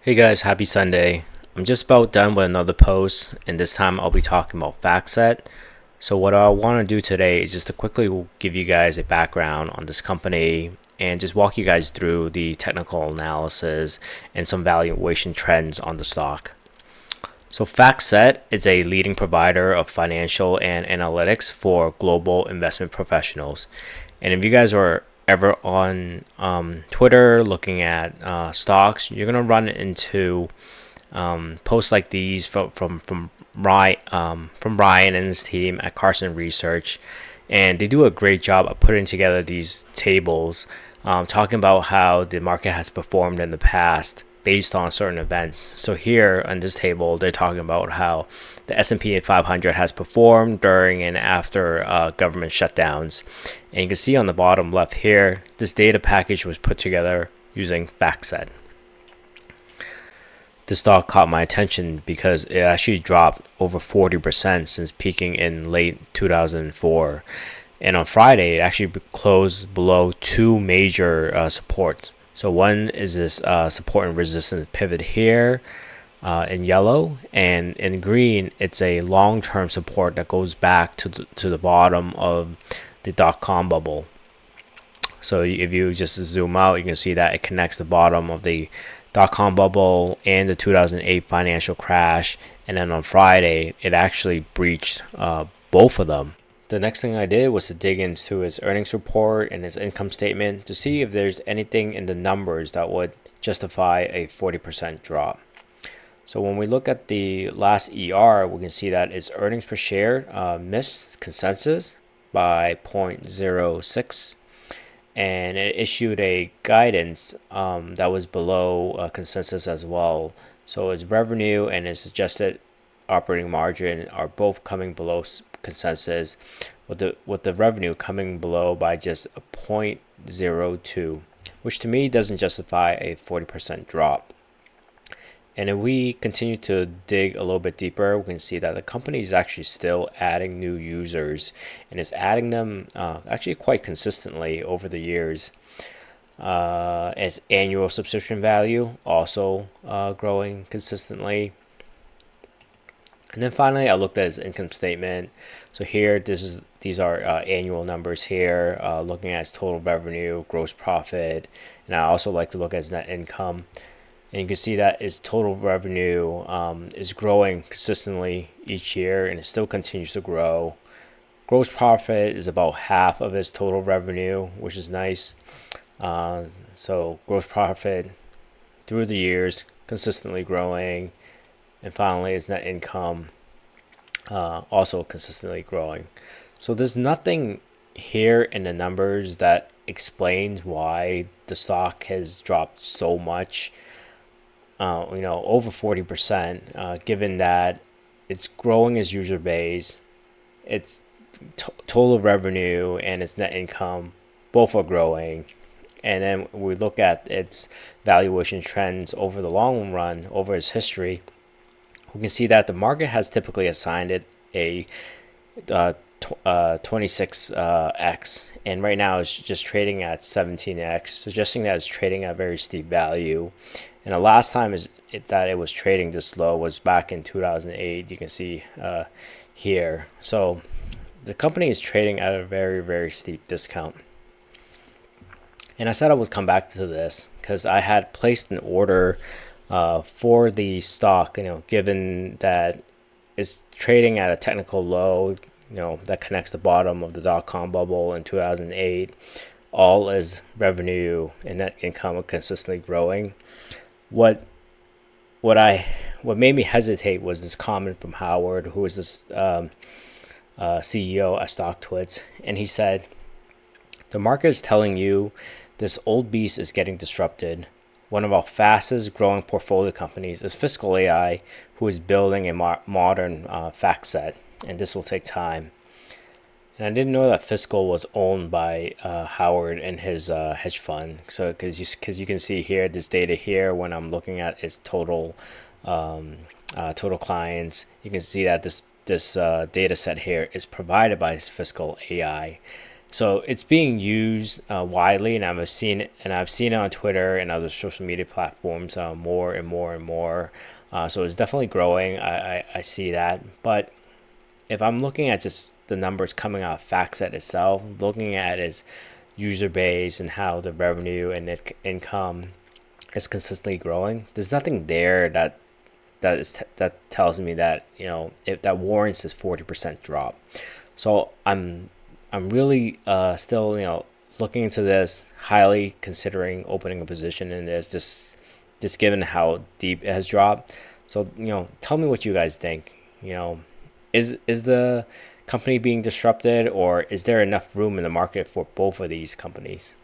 Hey guys, happy Sunday. I'm just about done with another post, and this time I'll be talking about FactSet. So, what I want to do today is just to quickly give you guys a background on this company and just walk you guys through the technical analysis and some valuation trends on the stock. So, FactSet is a leading provider of financial and analytics for global investment professionals. And if you guys are ever on Twitter looking at stocks, you're gonna run into posts like these from Ryan and his team at Carson Research, and they do a great job of putting together these tables, talking about how the market has performed in the past based on certain events. So here on this table, they're talking about how the S&P 500 has performed during and after government shutdowns. And you can see on the bottom left here, this data package was put together using FactSet. The stock caught my attention because it actually dropped over 40% since peaking in late 2004. And on Friday, it actually closed below two major supports. So one is this support and resistance pivot here in yellow, and in green, it's a long-term support that goes back to the bottom of the dot-com bubble. So if you just zoom out, you can see that it connects the bottom of the dot-com bubble and the 2008 financial crash. And then on Friday, it actually breached both of them. The next thing I did was to dig into his earnings report and his income statement to see if there's anything in the numbers that would justify a 40% drop. So when we look at the last ER, we can see that its earnings per share missed consensus by 0.06, and it issued a guidance that was below consensus as well. So its revenue and its adjusted operating margin are both coming below consensus, with the revenue coming below by just a 0.02, which to me doesn't justify a 40% drop. And if we continue to dig a little bit deeper, we can see that the company is actually still adding new users, and it's adding them actually quite consistently over the years. Its annual subscription value also growing consistently. And then finally, I looked at his income statement. So here, these are annual numbers here, looking at his total revenue, gross profit, and I also like to look at his net income. And you can see that its total revenue is growing consistently each year, and it still continues to grow. Gross profit is about half of its total revenue, which is nice. So gross profit through the years consistently growing. And finally, its net income also consistently growing. So there's nothing here in the numbers that explains why the stock has dropped so much, over 40%, given that it's growing its user base, its total revenue and its net income both are growing. And then we look at its valuation trends over the long run, over its history, we can see that the market has typically assigned it a 26x, and right now it's just trading at 17x, suggesting that it's trading at a very steep value. And the last time that it was trading this low was back in 2008. You can see here. So the company is trading at a very, very steep discount. And I said I would come back to this because I had placed an order for the stock, given that it's trading at a technical low, that connects the bottom of the dot-com bubble in 2008, all as revenue and net income are consistently growing. What made me hesitate was this comment from Howard, who is this CEO at StockTwits, and he said, "The market is telling you this old beast is getting disrupted. One of our fastest growing portfolio companies is Fiscal AI, who is building a modern FactSet, and this will take time." And I didn't know that Fiscal was owned by Howard and his hedge fund. So because you can see here this data here when I'm looking at its total clients, you can see that this data set here is provided by Fiscal AI. So it's being used widely, and I've seen it on Twitter and other social media platforms more and more and more. So it's definitely growing. I see that. But if I'm looking at just the numbers coming out of FactSet itself, looking at its user base and how the revenue and income is consistently growing, there's nothing there that tells me that if that warrants this 40% drop. So I'm really still looking into this, highly considering opening a position in this, just given how deep it has dropped. So tell me what you guys think. Is the company being disrupted, or is there enough room in the market for both of these companies?